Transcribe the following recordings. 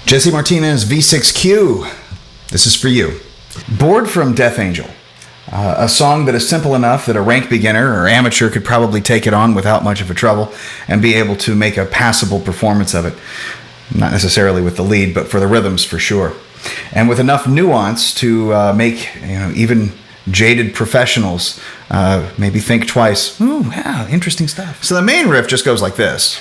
Jesse Martinez, V6Q. This is for you. Bored from Death Angel. A song that is simple enough that a rank beginner or amateur could probably take it on without much of a trouble and be able to make a passable performance of it. Not necessarily with the lead, but for the rhythms for sure. And with enough nuance to make even jaded professionals maybe think twice. Ooh, yeah, interesting stuff. So the main riff just goes like this.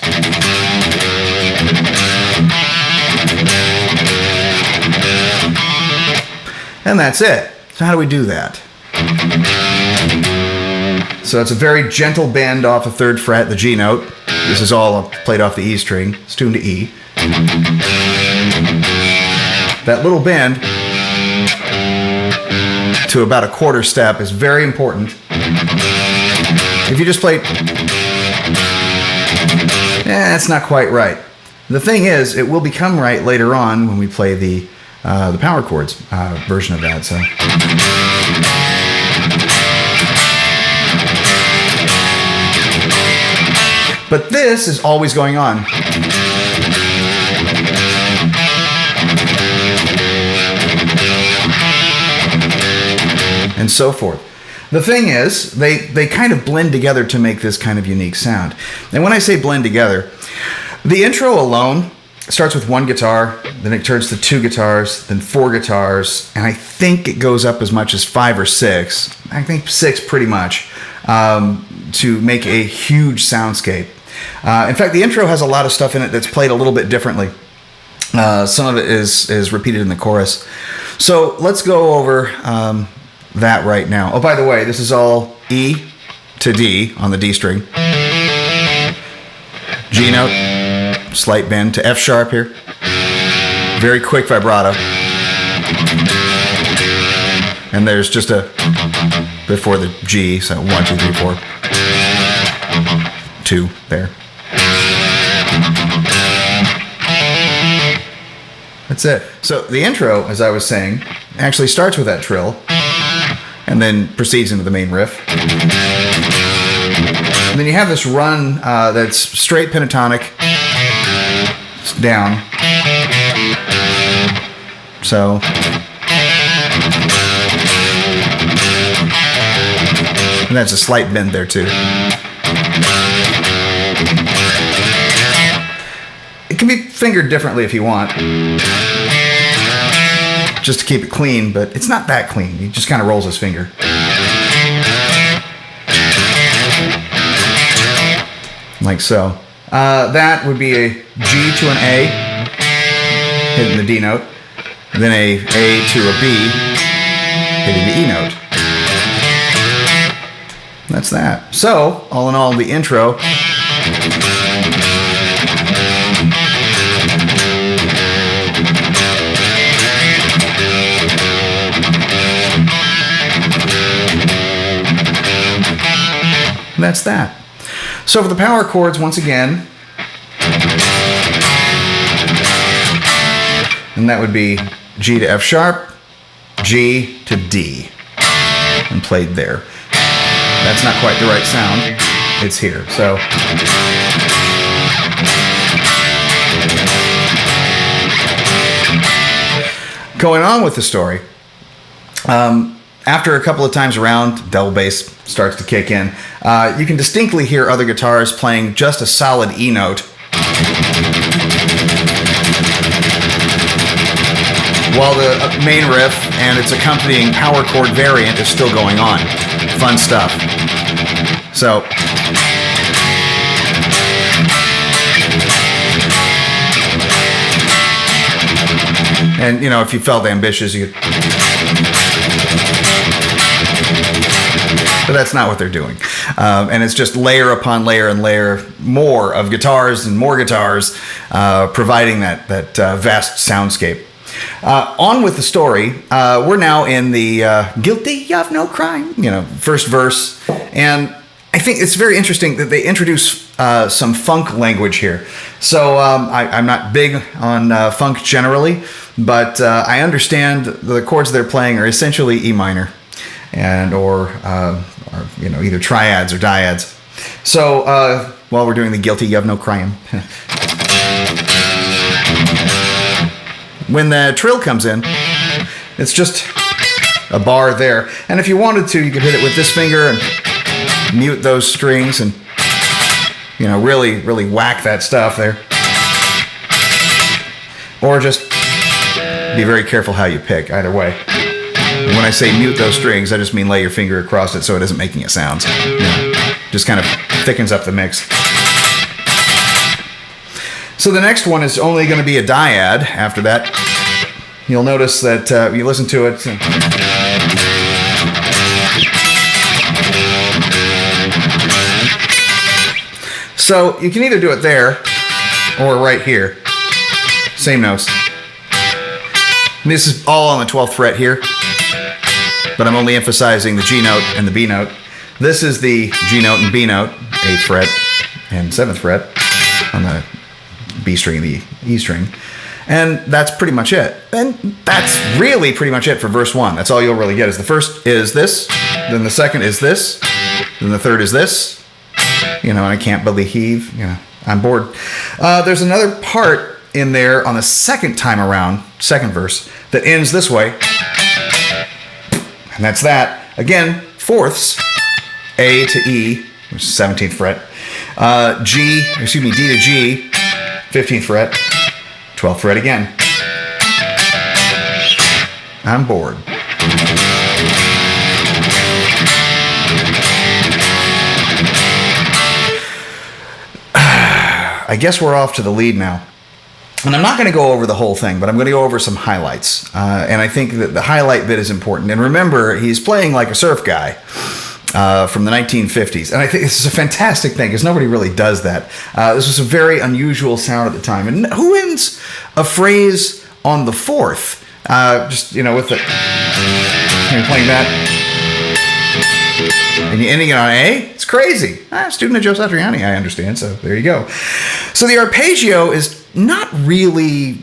And that's it. So how do we do that? So it's a very gentle bend off a 3rd fret, the G note. This is all played off the E string. It's tuned to E. That little bend to about a 1/4 step is very important. If you just play, that's not quite right. The thing is, it will become right later on when we play the power chords version of that. So. But this is always going on. And so forth. The thing is, they kind of blend together to make this kind of unique sound. And when I say blend together, the intro alone starts with 1 guitar, then it turns to 2 guitars, then 4 guitars, and I think it goes up as much as 5 or 6. I think 6 pretty much, to make a huge soundscape. In fact, the intro has a lot of stuff in it that's played a little bit differently. Some of it is repeated in the chorus. So let's go over that right now. Oh, by the way, this is all E to D on the D string. G note, slight bend to F sharp here. Very quick vibrato. And there's just a before the G, so 1, 2, 3, 4. 2 there. That's it. So the intro, as I was saying, actually starts with that trill and then proceeds into the main riff. And then you have this run that's straight pentatonic down. So and that's a slight bend there too. It can be fingered differently if you want, just to keep it clean, but it's not that clean. He just kind of rolls his finger. Like so. That would be a G to an A, hitting the D note, then a to a B, hitting the E note. That's that. So, all in all, the intro. That's that. So for the power chords, once again, and that would be G to F sharp, G to D, and played there. That's not quite the right sound. It's here. So going on with the story, after a couple of times around, double bass starts to kick in. You can distinctly hear other guitars playing just a solid E note. While the main riff and its accompanying power chord variant is still going on. Fun stuff. So, and if you felt ambitious, you could. But that's not what they're doing. And it's just layer upon layer and layer more of guitars and more guitars, providing that vast soundscape. On with the story. We're now in the guilty of no crime, first verse. And I think it's very interesting that they introduce some funk language here. So I'm not big on funk generally, but I understand the chords they're playing are essentially E minor. And or either triads or dyads. So while we're doing the guilty of no crime, when the trill comes in, it's just a bar there. And if you wanted to, you could hit it with this finger and mute those strings and, you know, really, really whack that stuff there. Or just be very careful how you pick, either way. And when I say mute those strings, I just mean lay your finger across it so it isn't making a sound. You know, just kind of thickens up the mix. So the next one is only going to be a dyad after that. You'll notice that you listen to it. So you can either do it there or right here. Same notes. And this is all on the 12th fret here, but I'm only emphasizing the G note and the B note. This is the G note and B note, 8th fret and 7th fret on the B string and the E string. And that's pretty much it. And that's really pretty much it for verse 1. That's all you'll really get. Is the first is this, then the second is this, then the third is this. You know, and I can't believe, you know, I'm bored. There's another part in there on the second time around, second verse, that ends this way. And that's that. Again, fourths, A to E, which is 17th fret. D to G, 15th fret. 12th fret again. I'm bored. I guess we're off to the lead now. And I'm not going to go over the whole thing, but I'm going to go over some highlights. And I think that the highlight bit is important. And remember, he's playing like a surf guy from the 1950s. And I think this is a fantastic thing because nobody really does that. This was a very unusual sound at the time. And who ends a phrase on the fourth? Just, you know, with the... You're playing that. And you're ending it on A? It's crazy. Student of Joe Satriani, I understand. So there you go. So the arpeggio is not really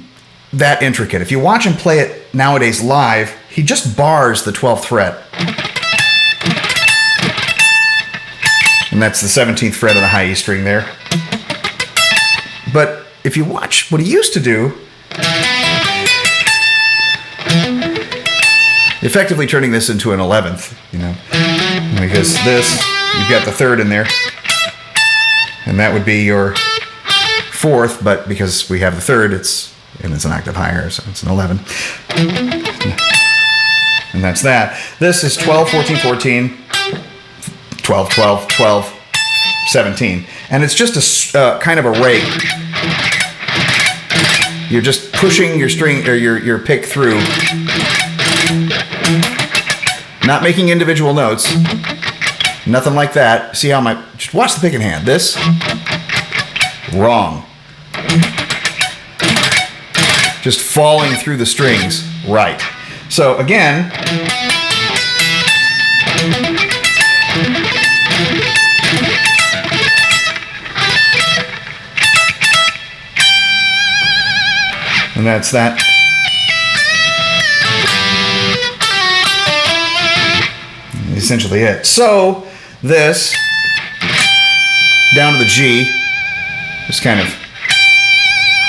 that intricate. If you watch him play it nowadays live, he just bars the 12th fret. And that's the 17th fret of the high E string there. But if you watch what he used to do, effectively turning this into an 11th, you know, because this, you've got the third in there, and that would be your fourth, but because we have the third, it's an octave higher, so it's an 11. And that's that. This is 12, 14, 14, 12, 12, 12, 17. And it's just a kind of a rake. You're just pushing your string or your pick through, not making individual notes, nothing like that. See how just watch the picking hand. This, wrong. Just falling through the strings, right. So again, and that's that. Essentially it. So this down to the G, just kind of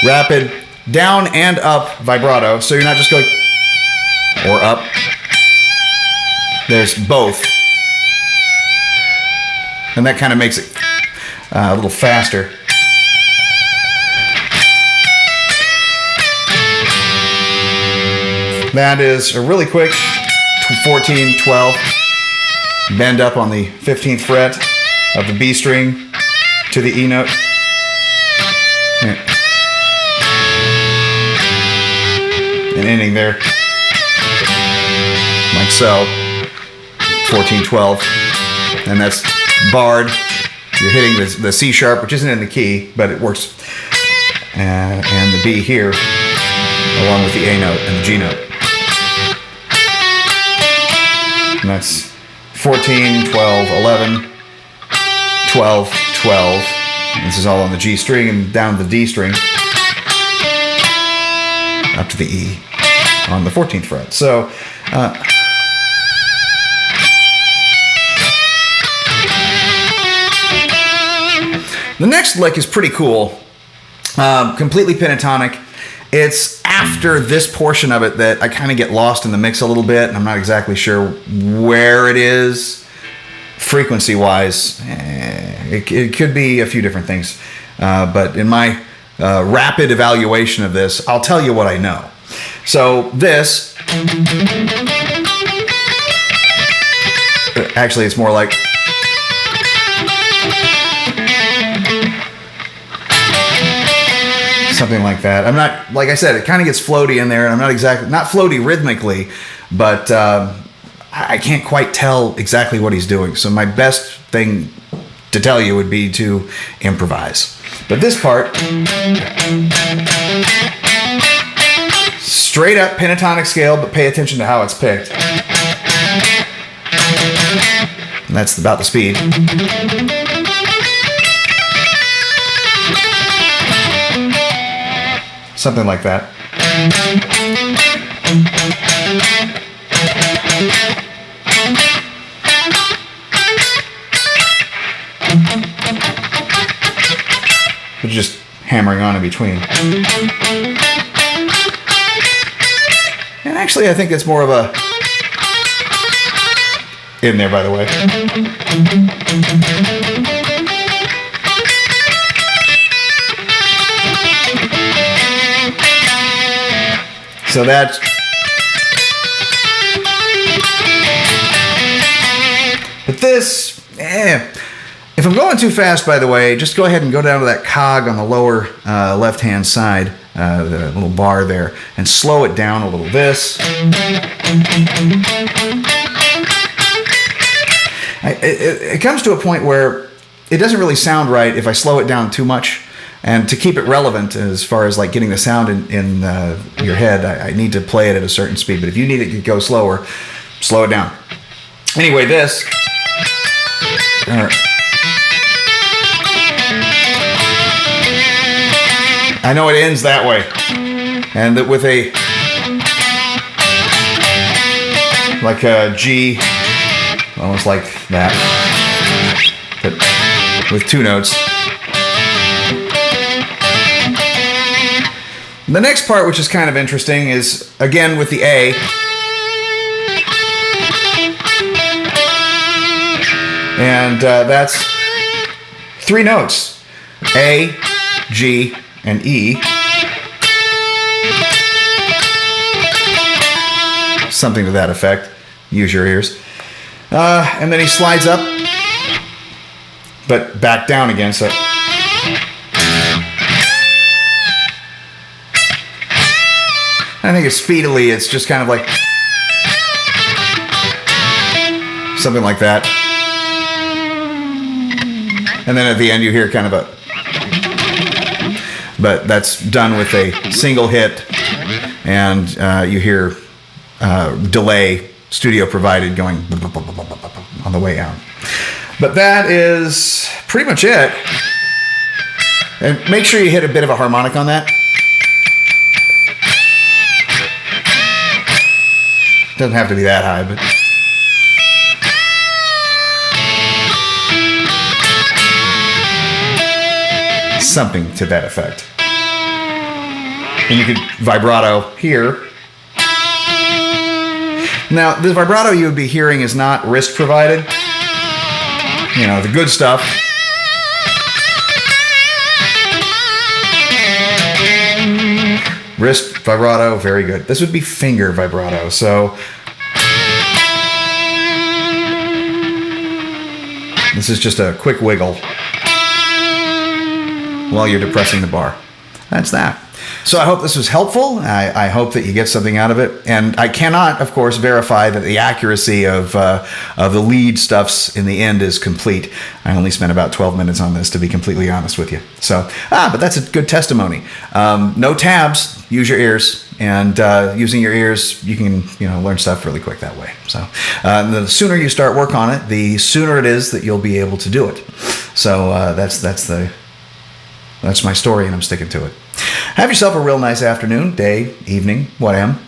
rapid down and up vibrato. So you're not just going or up. There's both, and that kind of makes it a little faster. That is a really quick 14, 12. Bend up on the 15th fret of the B string to the E note. And ending there, like so, 14, 12. And that's barred. You're hitting the C sharp, which isn't in the key, but it works. And the B here, along with the A note and the G note. And that's 14, 12, 11, 12, 12. And this is all on the G string and down to the D string. Up to the E on the 14th fret. So, the next lick is pretty cool. Completely pentatonic. It's after this portion of it that I kind of get lost in the mix a little bit, and I'm not exactly sure where it is frequency-wise. It could be a few different things. But in my rapid evaluation of this, I'll tell you what I know. So this, actually it's more like, something like that. I'm not, like I said, it kind of gets floaty in there, and I'm not floaty rhythmically, but I can't quite tell exactly what he's doing. So my best thing to tell you would be to improvise. But this part, straight up pentatonic scale, but pay attention to how it's picked. And that's about the speed. Something like that. But just hammering on in between. And actually, I think it's more of a... in there, by the way. So that's... But this... If I'm going too fast, by the way, just go ahead and go down to that cog on the lower left-hand side, the little bar there, and slow it down a little. This... It comes to a point where it doesn't really sound right if I slow it down too much. And to keep it relevant as far as like getting the sound in your head, I need to play it at a certain speed. But if you need it to go slower, slow it down. Anyway, this... I know it ends that way. And that with a... like a G... almost like that. But with two notes. The next part, which is kind of interesting, is again with the A. And that's three notes. A, G, and E. Something to that effect. Use your ears. And then he slides up, but back down again, so... I think it's speedily, it's just kind of like... something like that. And then at the end you hear kind of a... But that's done with a single hit, and you hear delay, studio provided, going on the way out. But that is pretty much it. And make sure you hit a bit of a harmonic on that. Doesn't have to be that high, but... something to that effect. And you could vibrato here. Now, the vibrato you would be hearing is not wrist provided. You know, the good stuff. Wrist vibrato, very good. This would be finger vibrato, so... this is just a quick wiggle while you're depressing the bar. That's that. So I hope this was helpful. I hope that you get something out of it. And I cannot, of course, verify that the accuracy of the lead stuffs in the end is complete. I only spent about 12 minutes on this, to be completely honest with you. So, but that's a good testimony. No tabs. Use your ears. And using your ears, you can learn stuff really quick that way. So the sooner you start work on it, the sooner it is that you'll be able to do it. So that's my story, and I'm sticking to it. Have yourself a real nice afternoon, day, evening, whatever.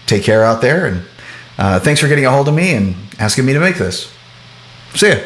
Take care out there, and thanks for getting a hold of me and asking me to make this. See ya.